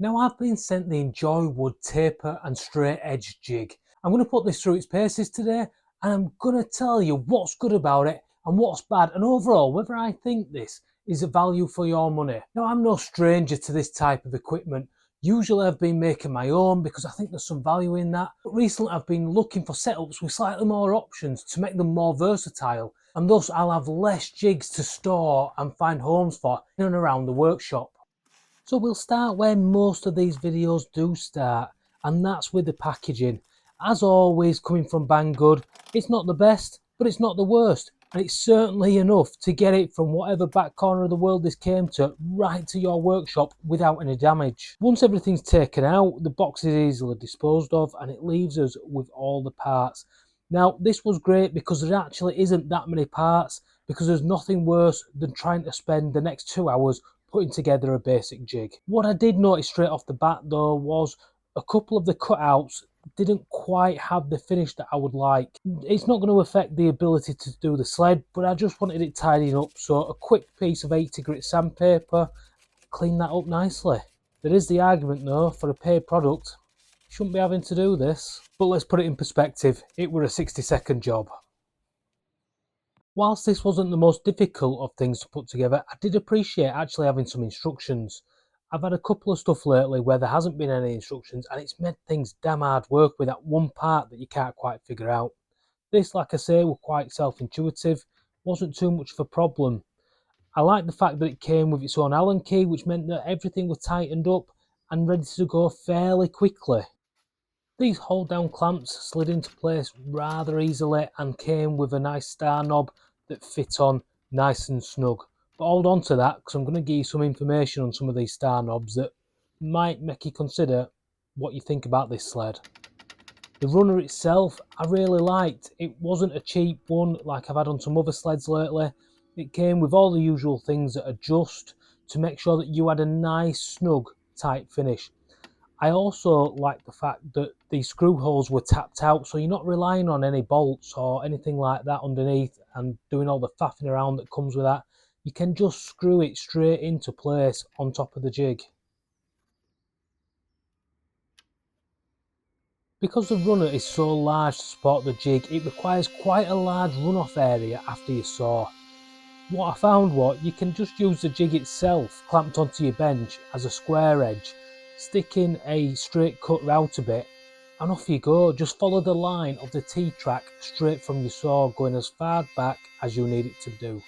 Now I've been sent the Enjoywood taper and straight edge jig. I'm going to put this through its paces today and I'm going to tell you what's good about it and what's bad and overall whether I think this is a value for your money. Now I'm no stranger to this type of equipment. Usually I've been making my own because I think there's some value in that. But recently I've been looking for setups with slightly more options to make them more versatile and thus I'll have less jigs to store and find homes for in and around the workshop. So we'll start where most of these videos do start, and that's with the packaging. As always, coming from Banggood, it's not the best, but it's not the worst, and it's certainly enough to get it from whatever back corner of the world this came to, right to your workshop without any damage. Once everything's taken out, the box is easily disposed of, and it leaves us with all the parts. Now, this was great because there actually isn't that many parts, because there's nothing worse than trying to spend the next 2 hours putting together a basic jig. What I did notice straight off the bat though was a couple of the cutouts didn't quite have the finish that I would like. It's not going to affect the ability to do the sled, but I just wanted it tidying up, so a quick piece of 80 grit sandpaper, clean that up nicely. There is the argument though, for a paid product, you shouldn't be having to do this. But let's put it in perspective, it were a 60-second job. Whilst this wasn't the most difficult of things to put together, I did appreciate actually having some instructions. I've had a couple of stuff lately where there hasn't been any instructions and it's made things damn hard work with that one part that you can't quite figure out. This, like I say, was quite self-intuitive, wasn't too much of a problem. I like the fact that it came with its own Allen key, which meant that everything was tightened up and ready to go fairly quickly. These hold down clamps slid into place rather easily and came with a nice star knob that fit on nice and snug. But hold on to that because I'm going to give you some information on some of these star knobs that might make you consider what you think about this sled. The runner itself I really liked. It wasn't a cheap one like I've had on some other sleds lately. It came with all the usual things that adjust to make sure that you had a nice snug tight finish. I also like the fact that the screw holes were tapped out, so you're not relying on any bolts or anything like that underneath and doing all the faffing around that comes with that. You can just screw it straight into place on top of the jig. Because the runner is so large to support the jig, it requires quite a large runoff area after you saw. What I found was you can just use the jig itself clamped onto your bench as a square edge, stick in a straight cut router bit and off you go. Just follow the line of the T-track straight from your saw, going as far back as you need it to do.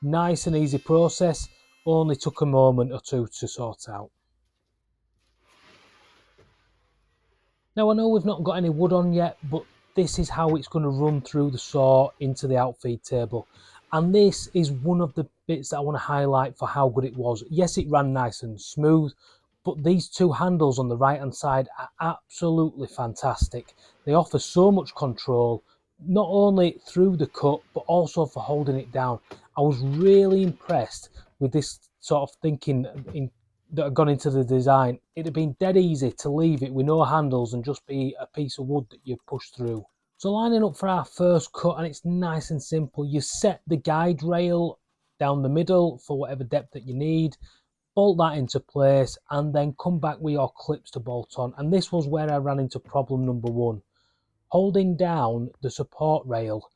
Nice and easy process, only took a moment or two to sort out. Now I know we've not got any wood on yet, but this is how it's going to run through the saw into the outfeed table. And this is one of the bits that I want to highlight for how good it was. Yes, it ran nice and smooth, but these two handles on the right hand side are absolutely fantastic. They offer so much control, not only through the cut, but also for holding it down. I was really impressed with this sort of thinking that had gone into the design. It'd have been dead easy to leave it with no handles and just be a piece of wood that you push through. So lining up for our first cut, and it's nice and simple. You set the guide rail down the middle for whatever depth that you need, bolt that into place, and then come back with your clips to bolt on. And this was where I ran into problem number one. Holding down the support rail,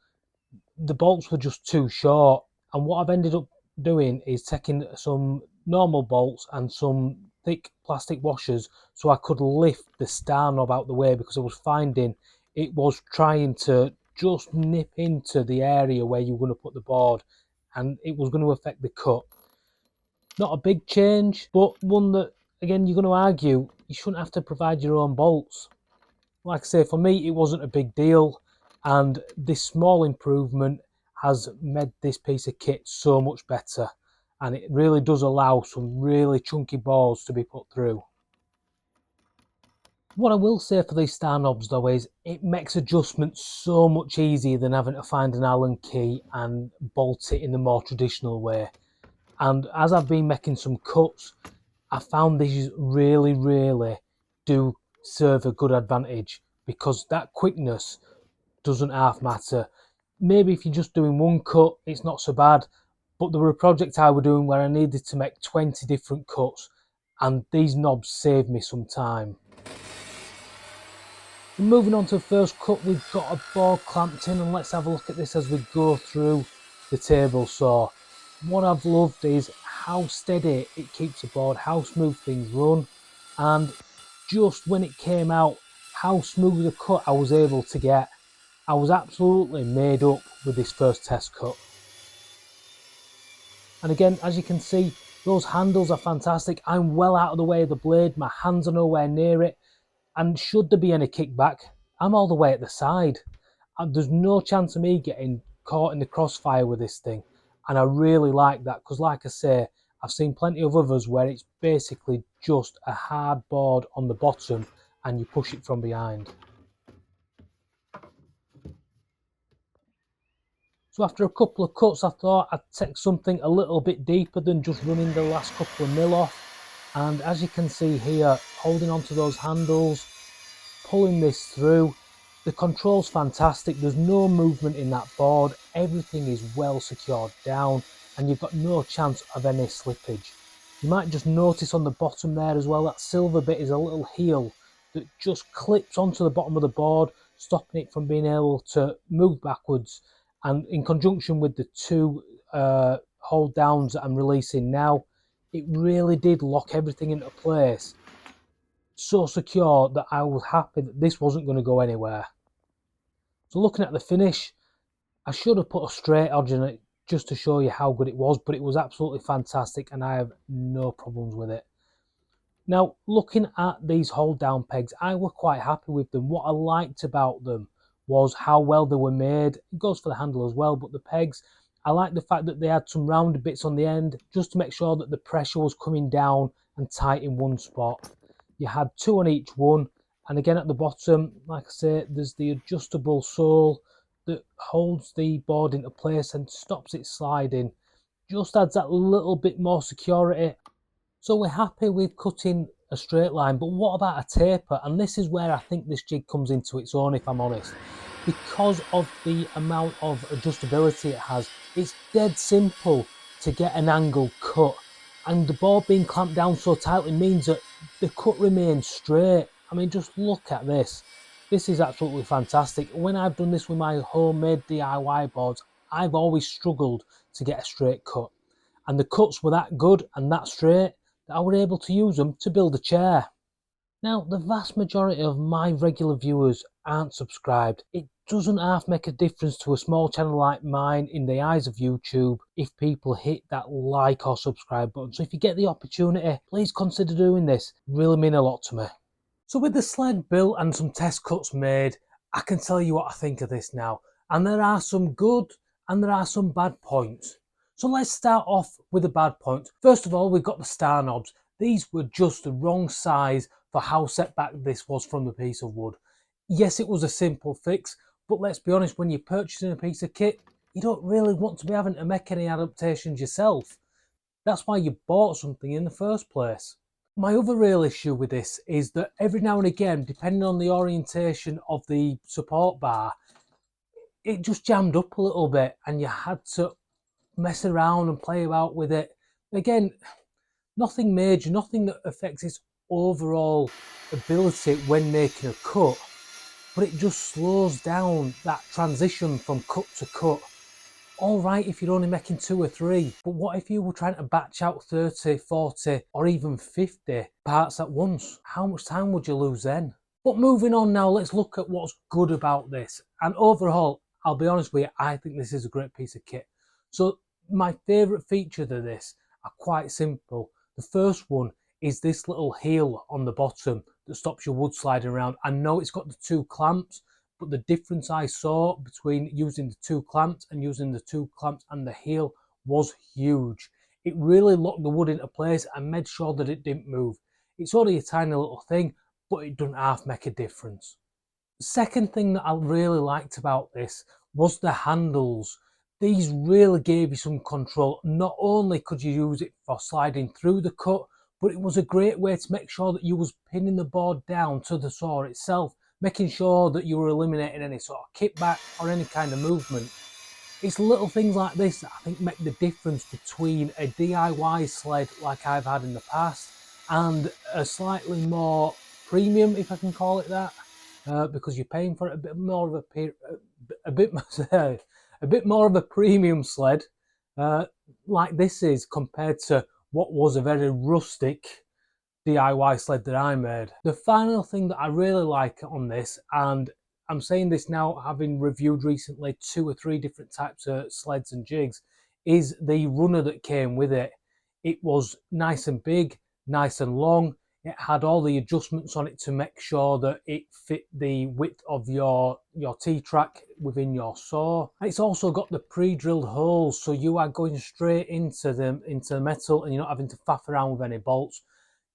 the bolts were just too short, and what I've ended up doing is taking some normal bolts and some thick plastic washers so I could lift the star knob out the way, because I was finding it was trying to just nip into the area where you're going to put the board and it was going to affect the cut. Not a big change, but one that, again, you're going to argue you shouldn't have to provide your own bolts. Like I say, for me, it wasn't a big deal, and this small improvement has made this piece of kit so much better, and it really does allow some really chunky balls to be put through. What I will say for these star knobs though is it makes adjustments so much easier than having to find an Allen key and bolt it in the more traditional way. And as I've been making some cuts, I found these really do serve a good advantage, because that quickness doesn't half matter. Maybe if you're just doing one cut, it's not so bad, but there were a project I was doing where I needed to make 20 different cuts, and these knobs saved me some time. Moving on to the first cut, we've got a board clamped in, and let's have a look at this as we go through the table saw. What I've loved is how steady it keeps the board, how smooth things run, and just when it came out, how smooth a cut I was able to get. I was absolutely made up with this first test cut. And again, as you can see, those handles are fantastic. I'm well out of the way of the blade, my hands are nowhere near it, and should there be any kickback, I'm all the way at the side. And there's no chance of me getting caught in the crossfire with this thing. And I really like that, because like I say, I've seen plenty of others where it's basically just a hard board on the bottom and you push it from behind. So after a couple of cuts, I thought I'd take something a little bit deeper than just running the last couple of mil off. And as you can see here, holding onto those handles, pulling this through, the control's fantastic. There's no movement in that board. Everything is well secured down and you've got no chance of any slippage. You might just notice on the bottom there as well, that silver bit is a little heel that just clips onto the bottom of the board, stopping it from being able to move backwards. And in conjunction with the two hold downs that I'm releasing now, it really did lock everything into place so secure that I was happy that this wasn't going to go anywhere. So looking at the finish, I should have put a straight edge on it just to show you how good it was, but it was absolutely fantastic and I have no problems with it. Now, looking at these hold down pegs, I was quite happy with them. What I liked about them was how well they were made. It goes for the handle as well, but the pegs, I like the fact that they had some rounded bits on the end just to make sure that the pressure was coming down and tight in one spot. You had two on each one, and again at the bottom, like I say, there's the adjustable sole that holds the board into place and stops it sliding. Just adds that little bit more security. So we're happy with cutting a straight line, but what about a taper? And this is where I think this jig comes into its own, if I'm honest. Because of the amount of adjustability it has, it's dead simple to get an angle cut. And the board being clamped down so tightly means that the cut remains straight. I mean, just look at this. This is absolutely fantastic. When I've done this with my homemade DIY boards, I've always struggled to get a straight cut. And the cuts were that good and that straight that I was able to use them to build a chair. Now, the vast majority of my regular viewers aren't subscribed. It doesn't half make a difference to a small channel like mine in the eyes of YouTube if people hit that like or subscribe button. So if you get the opportunity, please consider doing this. It really mean a lot to me. So with the sled built and some test cuts made, I can tell you what I think of this now. And there are some good and there are some bad points. So let's start off with the bad points. First of all, we've got the star knobs. These were just the wrong size for how set back this was from the piece of wood. Yes, it was a simple fix, but let's be honest, when you're purchasing a piece of kit, you don't really want to be having to make any adaptations yourself. That's why you bought something in the first place. My other real issue with this is that every now and again, depending on the orientation of the support bar, it just jammed up a little bit and you had to mess around and play about with it. Again, nothing major, nothing that affects its overall ability when making a cut, but it just slows down that transition from cut to cut. All right if you're only making 2 or 3, but what if you were trying to batch out 30, 40 or even 50 parts at once? How much time would you lose then? But moving on now, let's look at what's good about this. And overall, I'll be honest with you, I think this is a great piece of kit. So my favourite features of this are quite simple. The first one is this little heel on the bottom that stops your wood sliding around. I know it's got the 2 clamps, but the difference I saw between using the 2 clamps and using the 2 clamps and the heel was huge. It really locked the wood into place and made sure that it didn't move. It's only a tiny little thing, but it doesn't half make a difference. The second thing that I really liked about this was the handles. These really gave you some control. Not only could you use it for sliding through the cut, but it was a great way to make sure that you was pinning the board down to the saw itself, making sure that you were eliminating any sort of kickback or any kind of movement. It's little things like this that I think make the difference between a DIY sled like I've had in the past and a slightly more premium, if I can call it that, because you're paying for it, a bit more of a bit a bit more of a premium sled, like this is, compared to what was a very rustic DIY sled that I made. The final thing that I really like on this, and I'm saying this now having reviewed recently 2 or 3 different types of sleds and jigs, is the runner that came with it. It was nice and big, nice and long. It had all the adjustments on it to make sure that it fit the width of your T-track within your saw. It's also got the pre-drilled holes, so you are going straight into the metal and you're not having to faff around with any bolts.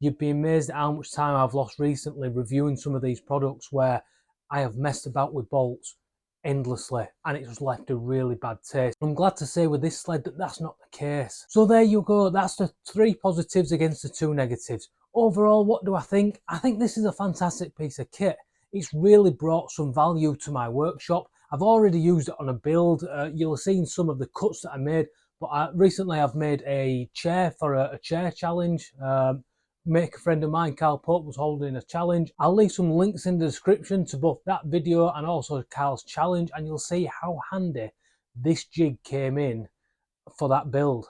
You'd be amazed at how much time I've lost recently reviewing some of these products where I have messed about with bolts endlessly and it just left a really bad taste. I'm glad to say with this sled that that's not the case. So there you go, that's the 3 positives against the 2 negatives. Overall, what do I think? I think this is a fantastic piece of kit. It's really brought some value to my workshop. I've already used it on a build. You'll have seen some of the cuts that I made, but recently I've made a chair for a chair challenge. Make a friend of mine, Carl Pope, was holding a challenge. I'll leave some links in the description to both that video and also Carl's challenge, and you'll see how handy this jig came in for that build.